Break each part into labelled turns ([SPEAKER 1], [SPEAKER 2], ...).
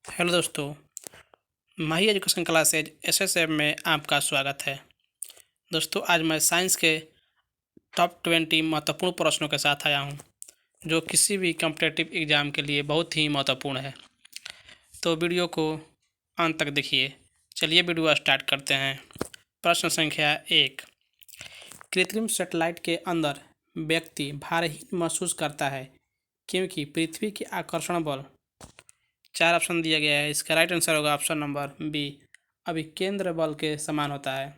[SPEAKER 1] Hello दोस्तों, माही education classes SSM में आपका स्वागत है। दोस्तों, आज मैं साइंस के टॉप 20 महत्वपूर्ण प्रश्नों के साथ आया हूं, जो किसी भी कॉम्पिटिटिव एग्ज़ाम के लिए बहुत ही महत्वपूर्ण है। तो वीडियो को अंत तक देखिए। चलिए वीडियो स्टार्ट करते हैं। प्रश्न संख्या 1। कृत्रिम सैटेलाइट के अंदर व्यक्ति भारहीन महसूस करता है क्योंकि पृथ्वी के आकर्षण बल। 4 ऑप्शन दिया गया है। इसका राइट आंसर होगा ऑप्शन नंबर बी, अभिकेंद्र बल के समान होता है।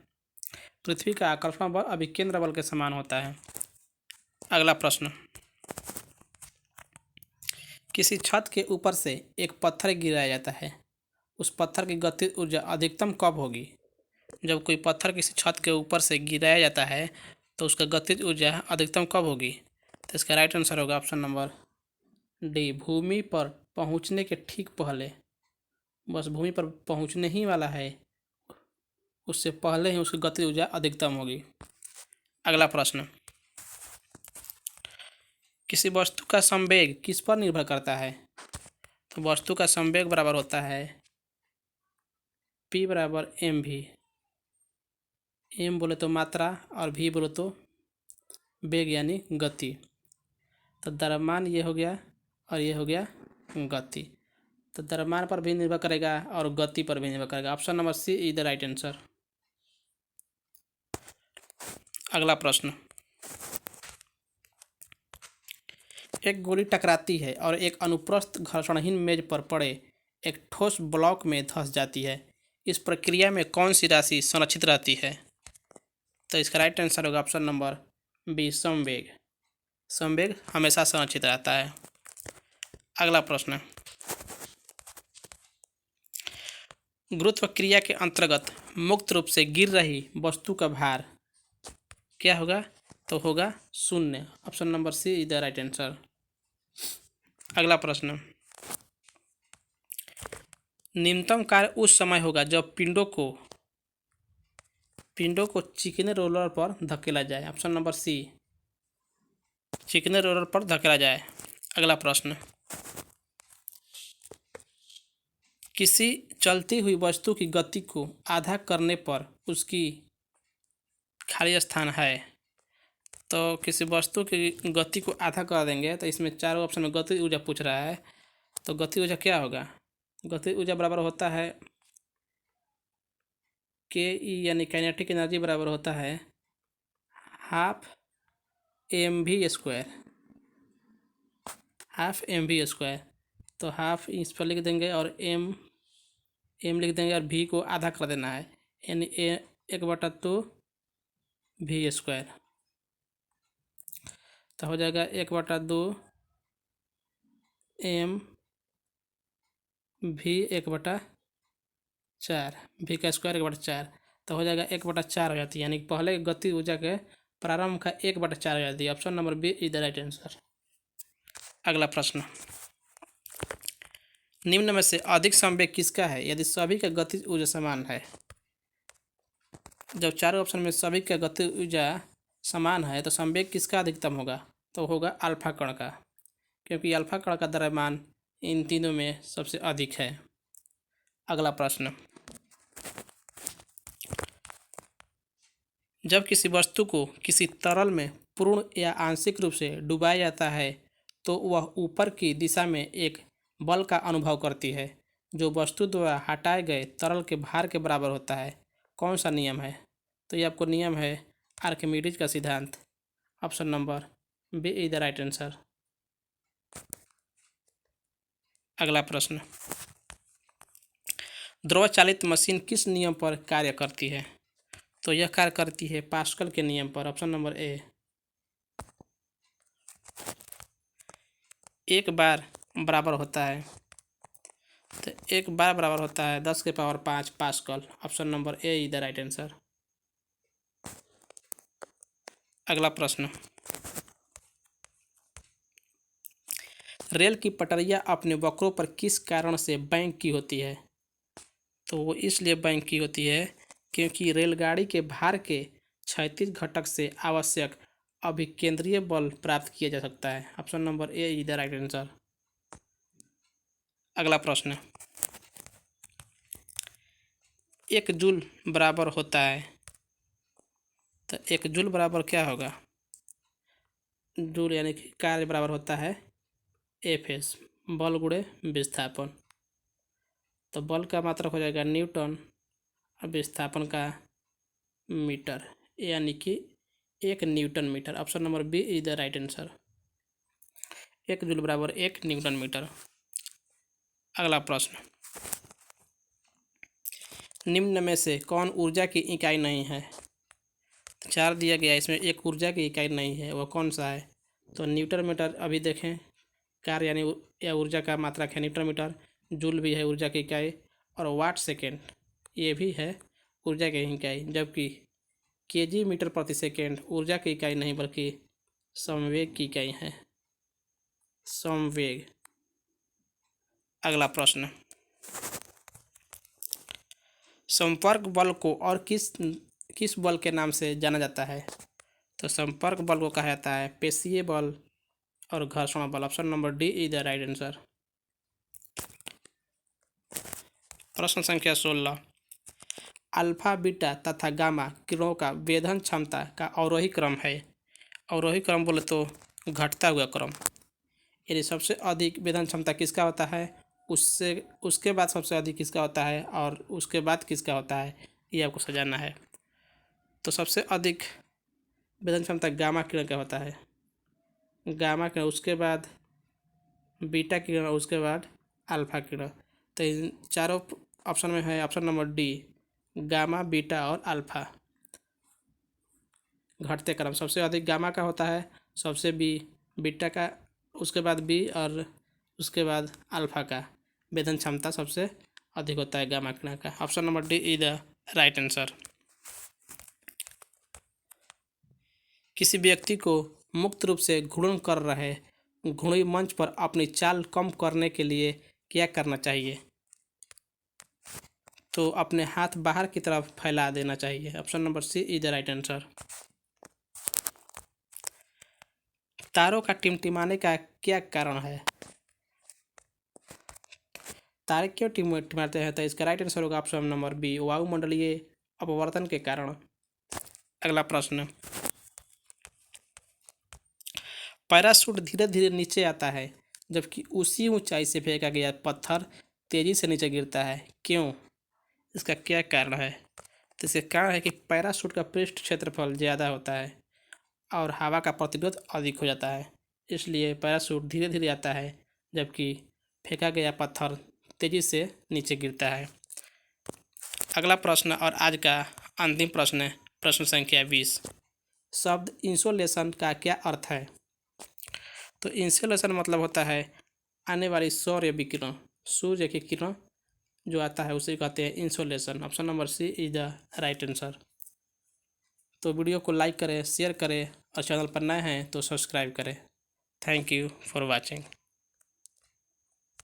[SPEAKER 1] पृथ्वी का आकर्षण बल अभिकेंद्र बल के समान होता है। अगला प्रश्न, किसी छत के ऊपर से एक पत्थर गिराया जाता है, उस पत्थर की गतिज ऊर्जा अधिकतम कब होगी? जब कोई पत्थर किसी छत के ऊपर से गिराया जाता है तो उसका गतिज ऊर्जा अधिकतम कब होगी? तो इसका राइट आंसर होगा ऑप्शन नंबर डी, भूमि पर पहुंचने के ठीक पहले। बस भूमि पर पहुंचने ही वाला है, उससे पहले ही उसकी गतिज ऊर्जा अधिकतम होगी। अगला प्रश्न, किसी वस्तु का संवेग किस पर निर्भर करता है? तो वस्तु का संवेग बराबर होता है P बराबर एम भी। एम बोले तो मात्रा और भी बोले तो वेग यानी गति। तो द्रव्यमान ये हो गया और ये हो गया गति। तो द्रव्यमान पर भी निर्भर करेगा और गति पर भी निर्भर करेगा। Option number C is the right answer. अगला प्रश्न, एक गोली टकराती है और एक अनुप्रस्थ घर्षणहीन मेज पर पड़े एक ठोस ब्लॉक में धंस जाती है। इस प्रक्रिया में कौन सी राशि संरक्षित रहती है? तो इसका राइट आंसर होगा ऑप्शन नंबर बी, संवेग। संवेग हमेशा संरक्षित रहता है। अगला प्रश्न, गुरुत्व क्रिया के अंतर्गत मुक्त रूप से गिर रही वस्तु का भार क्या होगा? तो होगा शून्य। Option number C is the right answer. अगला प्रश्न, निम्नतम कार्य उस समय होगा जब पिंडों को चिकने रोलर पर धकेला जाए। ऑप्शन नंबर सी, चिकने रोलर पर धकेला जाए। अगला प्रश्न, किसी चलती हुई वस्तु की गति को आधा करने पर उसकी खाली स्थान है। तो किसी वस्तु की गति को आधा कर देंगे तो इसमें चारों ऑप्शन में गति ऊर्जा पूछ रहा है। तो गति ऊर्जा क्या होगा? गति ऊर्जा बराबर होता है के ई यानी काइनेटिक एनर्जी बराबर होता है half M V square. Half M V square. तो हाफ इस पर लिख देंगे और एम लिख देंगे और भी को आधा कर देना है, यानी 1/2 वी स्क्वायर। तो हो जाएगा 1/2 एम भी 1/4, भी का स्क्वायर 1/4। तो हो जाएगा 1/4 हो जाती है, यानी पहले गति ऊर्जा के प्रारंभ का 1/4 हो जाती है। Option number B is the right answer. अगला प्रश्न, निम्न में से अधिक संवेग किसका है यदि सभी का गतिज ऊर्जा समान है? जब चारों ऑप्शन में सभी का गतिज ऊर्जा समान है तो संवेग किसका अधिकतम होगा? तो होगा अल्फा कण का, क्योंकि अल्फा कण का द्रव्यमान इन तीनों में सबसे अधिक है। अगला प्रश्न, जब किसी वस्तु को किसी तरल में पूर्ण या आंशिक रूप से डुबाया जाता है तो वह ऊपर की दिशा में एक बल का अनुभव करती है जो वस्तु द्वारा हटाए गए तरल के भार के बराबर होता है। कौन सा नियम है? तो ये आपको नियम है आर्किमिडीज का सिद्धांत। Option number B is the right answer. अगला प्रश्न, द्रव चालित मशीन किस नियम पर कार्य करती है? तो यह कार्य करती है पास्कल के नियम पर। ऑप्शन नंबर ए, एक बार बराबर होता है, तो एक बार बराबर होता है 10⁵ pascal. Option number A is the right answer. अगला प्रश्न, रेल की पटरियाँ अपने वक्रों पर किस कारण से बैंक की होती है? तो वो इसलिए बैंक की होती है क्योंकि रेलगाड़ी के भार के क्षैतिज घटक से आवश्यक अभिकेंद्रीय बल प्राप्त किया जा सकता है। Option number A is the right answer. अगला प्रश्न, 1 जूल बराबर होता है, तो 1 जूल बराबर क्या होगा, जूल यानी कि कार्य बराबर होता है Fs, बल गुणे विस्थापन। तो बल का मात्रक हो जाएगा न्यूटन और विस्थापन का मीटर, यानी कि 1 newton metre. Option number B is the right answer. 1 joule बराबर 1 न्यूटन मीटर। अगला प्रश्न, निम्न में से कौन ऊर्जा की इकाई नहीं है। 4 दिया गया, इसमें एक ऊर्जा की इकाई नहीं है, वह कौन सा है। तो न्यूटन मीटर अभी देखें, कार्य यानी या ऊर्जा का मात्रक है न्यूटन मीटर, जूल भी है ऊर्जा की इकाई, और वाट सेकेंड ये भी है ऊर्जा की इकाई, जबकि केजी मीटर प्रति सेकेंड ऊर्जा की इकाई नहीं बल्कि संवेग की इकाई है, संवेग। अगला प्रश्न, संपर्क बल को और किस बल के नाम से जाना जाता है। तो संपर्क बल को कहा जाता है पेशीय बल और घर्षण बल। Option number D is the right answer. प्रश्न संख्या 16, अल्फा बीटा तथा गामा किरणों का वेधन क्षमता का अवरोही क्रम है। अवरोही क्रम बोले तो घटता हुआ क्रम, यानी सबसे अधिक वेधन क्षमता किसका होता है, उसके बाद सबसे अधिक किसका होता है और उसके बाद किसका होता है, ये आपको सजाना है। तो सबसे अधिक वेधन क्षमता गामा किरण का होता है, गामा किरण, उसके बाद बीटा किरण और उसके बाद अल्फा किरण। तो इन चारों ऑप्शन में है option number D, gamma beta और अल्फा। घटते क्रम सबसे अधिक गामा का होता है, सबसे बीटा का, उसके बाद बी और उसके बाद अल्फा का वेधन क्षमता सबसे अधिक होता है गामा किरण का। Option number D is the right answer. किसी व्यक्ति को मुक्त रूप से घूर्णन कर रहे घुड़ी मंच पर अपनी चाल कम करने के लिए क्या करना चाहिए। तो अपने हाथ बाहर की तरफ फैला देना चाहिए। Option number C is the right answer. तारों का टिमटिमाने का क्या कारण है। तारे क्यों टिमटिमाते हैं, तो इसका राइट आंसर होगा ऑप्शन नंबर बी, वायुमंडलीय अपवर्तन के कारण। अगला प्रश्न, पैराशूट धीरे धीरे नीचे आता है जबकि उसी ऊंचाई से फेंका गया पत्थर तेजी से नीचे गिरता है, क्यों, इसका क्या कारण है। तो इसका कारण है कि पैराशूट का पृष्ठ क्षेत्रफल ज़्यादा होता है और हवा का प्रतिरोध अधिक हो जाता है, इसलिए पैराशूट धीरे धीरे आता है जबकि फेंका गया पत्थर तेजी से नीचे गिरता है। अगला प्रश्न और आज का अंतिम प्रश्न है प्रश्न संख्या 20। शब्द इंसोलेशन का क्या अर्थ है। तो इंसोलेशन मतलब होता है आने वाली सौर्य विकिरण, सूर्य की किरण जो आता है उसे कहते हैं insolation. Option number C is the right answer. तो वीडियो को लाइक करें, शेयर करें और चैनल पर नए हैं तो सब्सक्राइब करें। Thank you for watching.